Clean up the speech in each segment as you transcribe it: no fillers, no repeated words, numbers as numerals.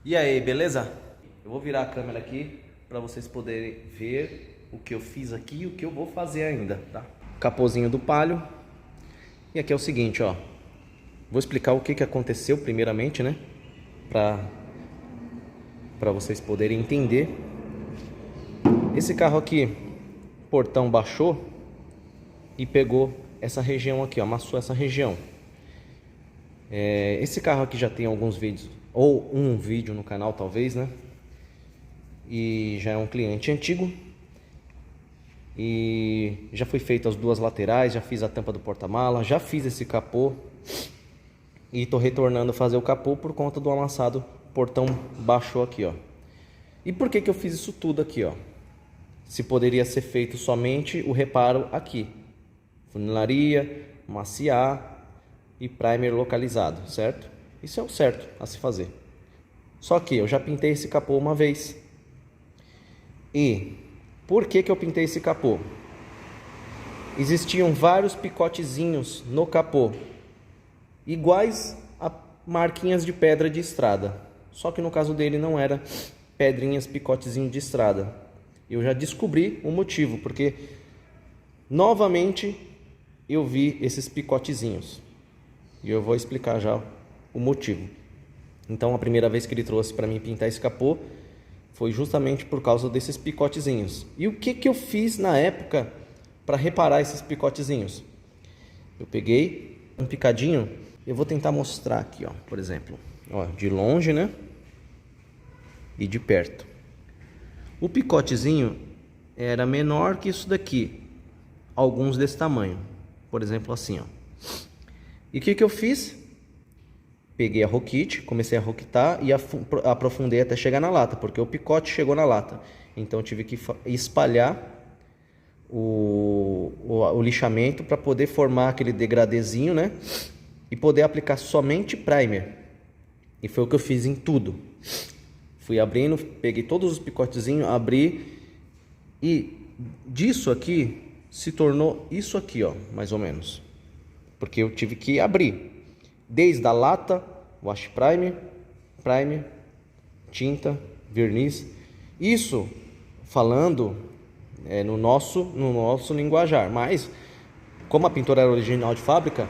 E aí, beleza? Eu vou virar a câmera aqui para vocês poderem ver o que eu fiz aqui e o que eu vou fazer ainda, tá? Capozinho do Palio. E aqui é o seguinte, ó. Vou explicar o que aconteceu primeiramente, né? Para vocês poderem entender. Esse carro aqui, o portão baixou e pegou essa região aqui, ó, amassou essa região. Esse carro aqui já tem alguns vídeos, ou um vídeo no canal talvez, né? E já é um cliente antigo. E já foi feito as duas laterais, já fiz a tampa do porta-mala, já fiz esse capô. E tô retornando a fazer o capô por conta do amassado, o portão baixou aqui, ó. E por que eu fiz isso tudo aqui, ó? Se poderia ser feito somente o reparo aqui. Funilaria, maciar e primer localizado, certo? Isso é o certo a se fazer. Só que eu já pintei esse capô uma vez. E por que eu pintei esse capô? Existiam vários picotezinhos no capô, iguais a marquinhas de pedra de estrada. Só que no caso dele não era pedrinhas, picotezinho de estrada. Eu já descobri o motivo, porque novamente eu vi esses picotezinhos. E eu vou explicar já o motivo. Então a primeira vez que ele trouxe para mim pintar esse capô foi justamente por causa desses picotezinhos. E o que eu fiz na época para reparar esses picotezinhos? Eu peguei um picadinho, eu vou tentar mostrar aqui, ó, por exemplo, ó, de longe, né? E de perto. O picotezinho era menor que isso daqui, alguns desse tamanho, por exemplo, assim, ó. E o que eu fiz? Peguei a roquite, comecei a roquitar e aprofundei até chegar na lata, porque o picote chegou na lata. Então eu tive que espalhar o lixamento para poder formar aquele degradezinho, né? E poder aplicar somente primer. E foi o que eu fiz em tudo. Fui abrindo, peguei todos os picotezinhos, abri. E disso aqui se tornou isso aqui, ó, mais ou menos. Porque eu tive que abrir. Desde a lata, wash primer, tinta, verniz. Isso falando no nosso linguajar. Mas, como a pintura era original de fábrica,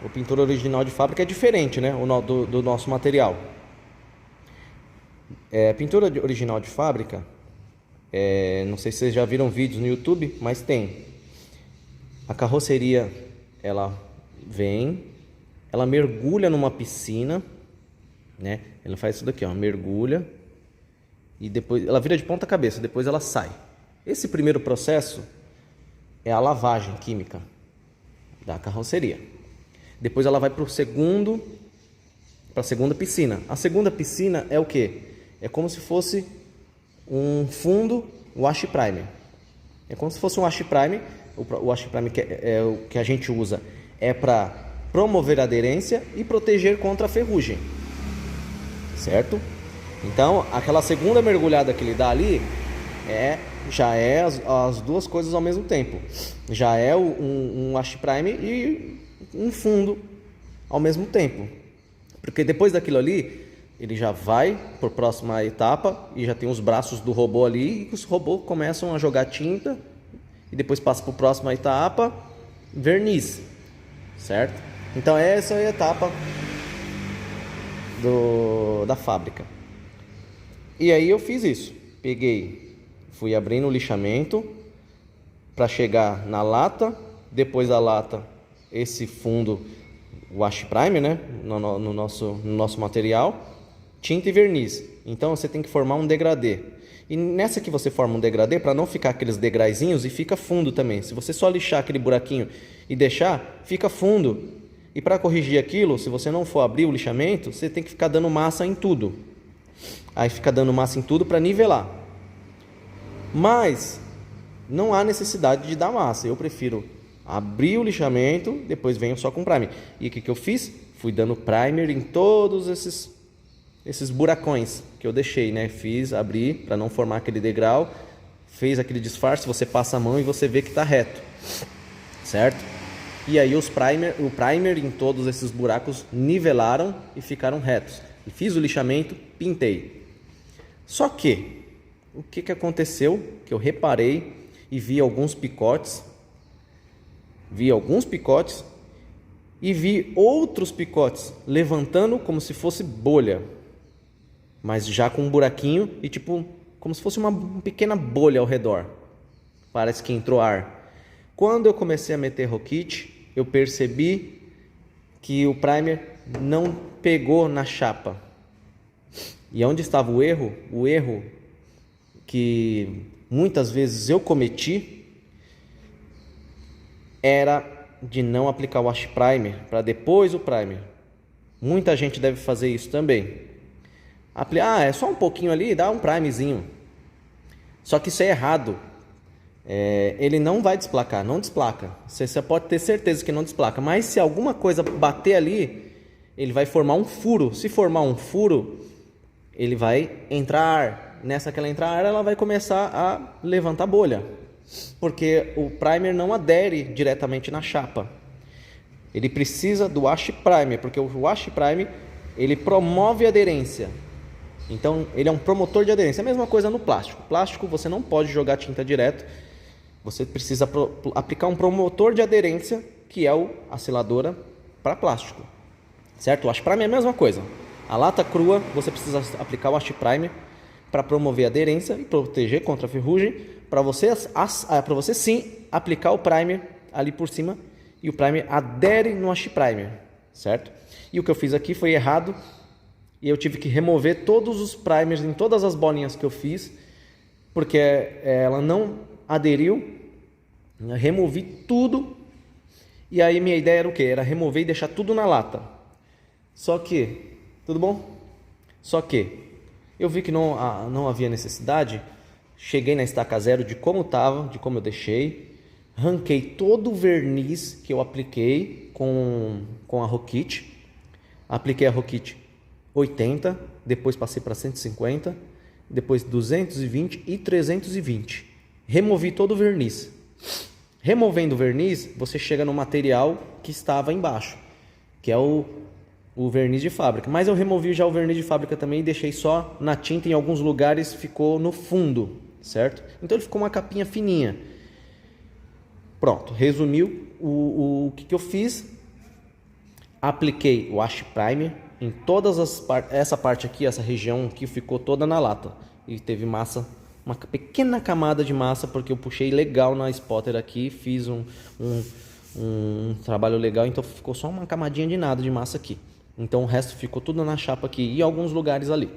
o pintor original de fábrica é diferente, né? Do nosso material. A pintura original de fábrica, não sei se vocês já viram vídeos no YouTube, mas tem. A carroceria, ela vem, ela mergulha numa piscina, né? Ela faz isso daqui, ó, mergulha e depois ela vira de ponta cabeça, depois ela sai. Esse primeiro processo é a lavagem química da carroceria. Depois ela vai para a segunda piscina. A segunda piscina é o quê? É como se fosse um fundo wash primer. É como se fosse um wash primer. O wash primer é o que a gente usa é para promover a aderência e proteger contra a ferrugem, certo? Então, aquela segunda mergulhada que ele dá ali já é as duas coisas ao mesmo tempo. Já é um wash primer e um fundo ao mesmo tempo. Porque depois daquilo ali, ele já vai para a próxima etapa e já tem os braços do robô ali e os robôs começam a jogar tinta e depois passa para a próxima etapa, verniz. Certo? Então essa é a etapa da fábrica. E aí eu fiz isso. Fui abrindo o lixamento para chegar na lata. Depois da lata, esse fundo wash primer, né? No nosso material, tinta e verniz. Então você tem que formar um degradê. E nessa que você forma um degradê, para não ficar aqueles degraizinhos, e fica fundo também. Se você só lixar aquele buraquinho e deixar, fica fundo. E para corrigir aquilo, se você não for abrir o lixamento, você tem que ficar dando massa em tudo. Aí fica dando massa em tudo para nivelar. Mas não há necessidade de dar massa. Eu prefiro abrir o lixamento, depois venho só com primer. E o que eu fiz? Fui dando primer em todos esses buracões que eu deixei, né? Abri para não formar aquele degrau, fez aquele disfarce, você passa a mão e você vê que está reto, certo? E aí o primer em todos esses buracos nivelaram e ficaram retos. Fiz o lixamento, pintei. Só que, o que aconteceu? Que eu reparei e vi alguns picotes. E vi outros picotes levantando como se fosse bolha, mas já com um buraquinho e tipo como se fosse uma pequena bolha ao redor. Parece que entrou ar. Quando eu comecei a meter Rockit, eu percebi que o primer não pegou na chapa. E onde estava o erro? O erro que muitas vezes eu cometi era de não aplicar o wash primer para depois o primer. Muita gente deve fazer isso também. É só um pouquinho ali, dá um primezinho. Só que isso é errado. Ele não vai desplacar, não desplaca. Você pode ter certeza que não desplaca. Mas se alguma coisa bater ali, ele vai formar um furo. Se formar um furo, ele vai entrar ar. Nessa que ela entrar ar, ela vai começar a levantar bolha. Porque o primer não adere diretamente na chapa. Ele precisa do wash primer, porque o wash primer ele promove a aderência. Então ele é um promotor de aderência. A mesma coisa no plástico. Plástico você não pode jogar tinta direto. Você precisa aplicar um promotor de aderência, que é a seladora para plástico. Certo? O wash primer é a mesma coisa. A lata crua você precisa aplicar o wash primer para promover a aderência e proteger contra a ferrugem. Para você sim aplicar o primer ali por cima e o primer adere no wash primer, certo? E o que eu fiz aqui foi errado e eu tive que remover todos os primers em todas as bolinhas que eu fiz, porque ela não aderiu. Eu removi tudo e aí minha ideia era o quê? Era remover e deixar tudo na lata. Só que, tudo bom? Só que eu vi que não havia necessidade. Cheguei na estaca zero de como estava, de como eu deixei. Ranquei todo o verniz que eu apliquei com a Rockit. Apliquei a Rockit 80, depois passei para 150, depois 220 e 320. Removi todo o verniz. Removendo o verniz, você chega no material que estava embaixo, que é o verniz de fábrica. Mas eu removi já o verniz de fábrica também e deixei só na tinta. Em alguns lugares ficou no fundo, certo? Então ele ficou uma capinha fininha. Pronto, resumiu o que eu fiz. Apliquei o wash primer em todas as partes. Essa parte aqui, essa região que ficou toda na lata. E teve massa, uma pequena camada de massa, porque eu puxei legal na spotter aqui. Fiz um trabalho legal, então ficou só uma camadinha de nada de massa aqui. Então o resto ficou tudo na chapa aqui e alguns lugares ali.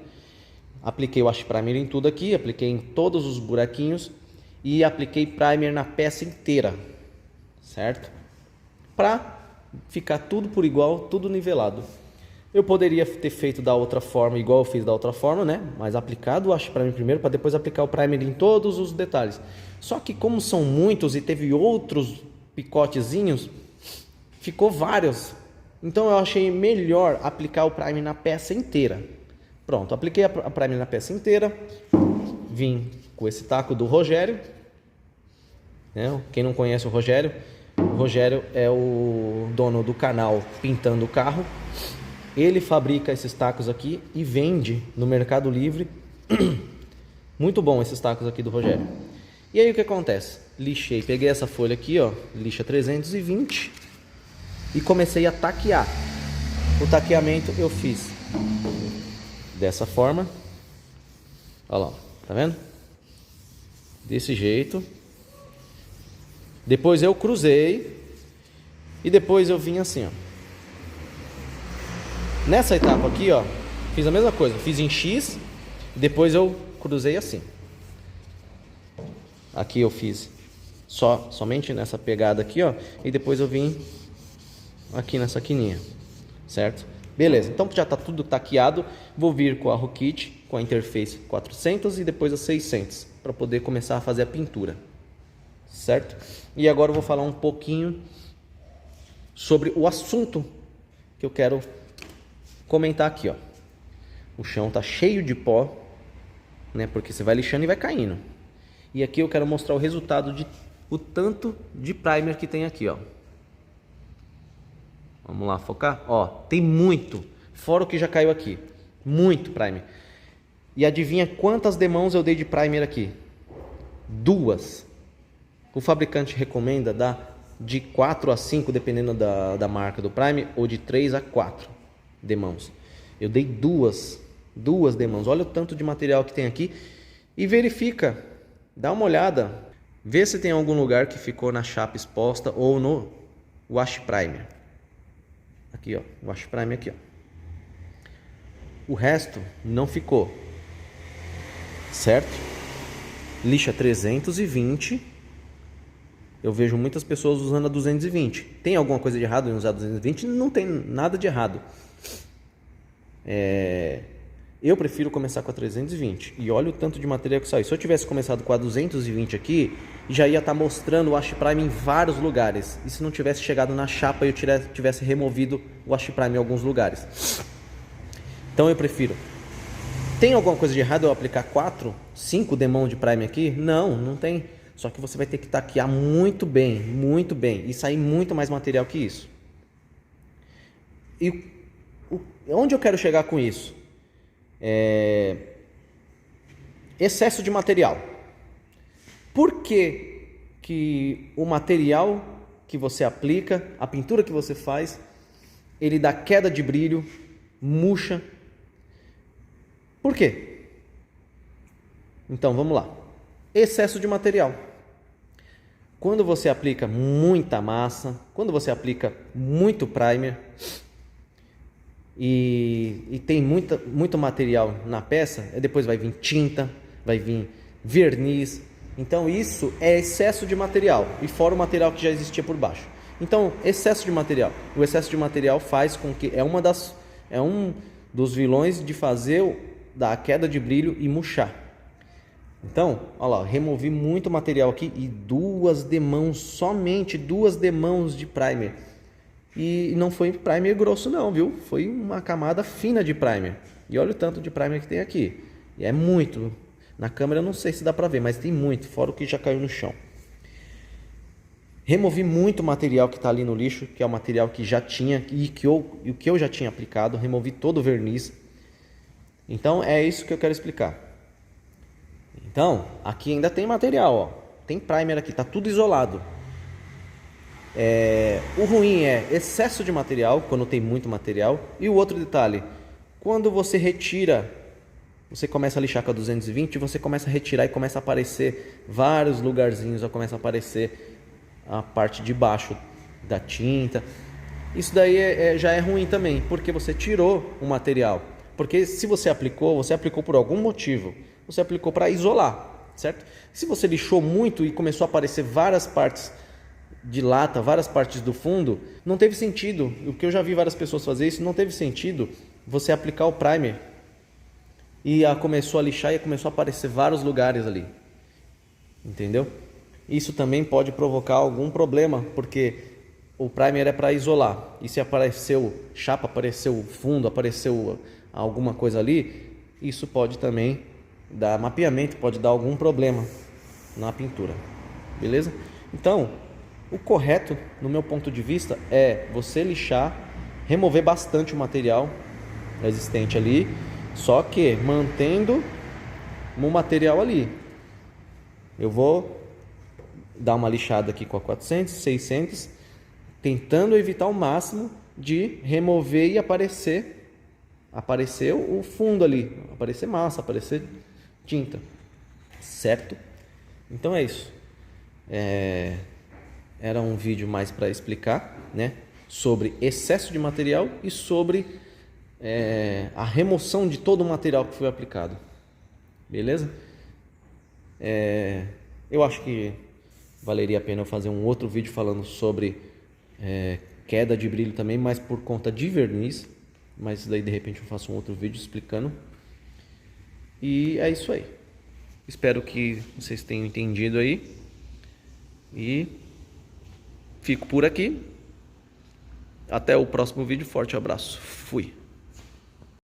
Apliquei o wash primer em tudo aqui, apliquei em todos os buraquinhos e apliquei primer na peça inteira, certo? Para ficar tudo por igual, tudo nivelado. Eu poderia ter feito da outra forma, igual eu fiz da outra forma, né? Mas aplicado o wash primer primeiro para depois aplicar o primer em todos os detalhes. Só que como são muitos e teve outros picotezinhos, ficou vários. Então eu achei melhor aplicar o primer na peça inteira. Pronto, apliquei a primer na peça inteira. Vim com esse taco do Rogério, né? Quem não conhece o Rogério é o dono do canal Pintando o Carro. Ele fabrica esses tacos aqui e vende no Mercado Livre. Muito bom esses tacos aqui do Rogério. E aí o que acontece? Lixei, peguei essa folha aqui, ó, lixa 320 e comecei a taquear. O taqueamento eu fiz dessa forma. Olha lá, tá vendo? Desse jeito. Depois eu cruzei e depois eu vim assim, ó. Nessa etapa aqui, ó, fiz a mesma coisa, fiz em X, depois eu cruzei assim. Aqui eu fiz somente nessa pegada aqui, ó, e depois eu vim aqui nessa quininha, certo? Beleza, então já tá tudo taqueado. Vou vir com a Rockit, com a interface 400 e depois a 600, para poder começar a fazer a pintura, certo? E agora eu vou falar um pouquinho sobre o assunto que eu quero comentar aqui, ó. O chão tá cheio de pó, né? Porque você vai lixando e vai caindo. E aqui eu quero mostrar o resultado o tanto de primer que tem aqui, ó. Vamos lá focar, ó. Tem muito, fora o que já caiu aqui. muito primer. E adivinha quantas demãos eu dei de primer aqui? 2. O fabricante recomenda dar de 4 a 5, dependendo da marca do primer, ou de 3 a 4 demãos. Eu dei duas demãos. Olha o tanto de material que tem aqui e verifica, dá uma olhada, vê se tem algum lugar que ficou na chapa exposta ou no wash primer. Aqui, ó, wash primer aqui, ó. O resto não ficou, certo? Lixa 320. Eu vejo muitas pessoas usando a 220. Tem alguma coisa de errado em usar a 220? Não tem nada de errado. Eu prefiro começar com a 320. E olha o tanto de material que saiu. Se eu tivesse começado com a 220 aqui, já ia estar mostrando o wash primer em vários lugares. E se não tivesse chegado na chapa, eu tivesse removido o wash primer em alguns lugares. Então eu prefiro. Tem alguma coisa de errado eu aplicar 4, 5 demãos de primer aqui? Não, não tem. Só que você vai ter que taquear muito bem. E sair muito mais material que isso. E onde eu quero chegar com isso? Excesso de material. Por que o material que você aplica, a pintura que você faz, ele dá queda de brilho, murcha? Por quê? Então vamos lá. Excesso de material. Quando você aplica muita massa, quando você aplica muito primer e tem muito material na peça, depois vai vir tinta, vai vir verniz. Então isso é excesso de material, e fora o material que já existia por baixo. Então, excesso de material. O excesso de material faz com que é um dos vilões de dar queda de brilho e murchar. Então, olha lá, removi muito material aqui e somente 2 demãos de primer. E não foi primer grosso não, viu? Foi uma camada fina de primer. E olha o tanto de primer que tem aqui. E é muito. Na câmera eu não sei se dá pra ver, mas tem muito, fora o que já caiu no chão. Removi muito material que está ali no lixo, que é o material que já tinha e o que eu já tinha aplicado. Removi todo o verniz. Então é isso que eu quero explicar. Então, aqui ainda tem material, ó. Tem primer aqui, tá tudo isolado. O ruim é excesso de material, quando tem muito material. E o outro detalhe, quando você retira, você começa a lixar com a 220, você começa a retirar e começa a aparecer vários lugarzinhos, começa a aparecer a parte de baixo da tinta. Isso daí já é ruim também, porque você tirou o material. Porque se você aplicou por algum motivo. Você aplicou para isolar, certo? Se você lixou muito e começou a aparecer várias partes de lata, várias partes do fundo, não teve sentido. O que eu já vi várias pessoas fazer isso, não teve sentido você aplicar o primer e começou a lixar e começou a aparecer vários lugares ali. Entendeu? Isso também pode provocar algum problema, porque o primer é para isolar. E se apareceu chapa, apareceu fundo, apareceu alguma coisa ali, isso pode também dar mapeamento, pode dar algum problema na pintura, beleza? Então, o correto, no meu ponto de vista, é você lixar, remover bastante o material existente ali, só que mantendo o material ali. Eu vou dar uma lixada aqui com a 400, 600, tentando evitar ao máximo de remover e aparecer o fundo ali, aparecer massa, aparecer tinta, certo? Então é isso. Era um vídeo mais para explicar, né, sobre excesso de material e sobre a remoção de todo o material que foi aplicado, beleza? Eu acho que valeria a pena eu fazer um outro vídeo falando sobre queda de brilho também, mas por conta de verniz, mas daí de repente eu faço um outro vídeo explicando. E é isso aí. Espero que vocês tenham entendido aí. E fico por aqui. Até o próximo vídeo. Forte abraço. Fui.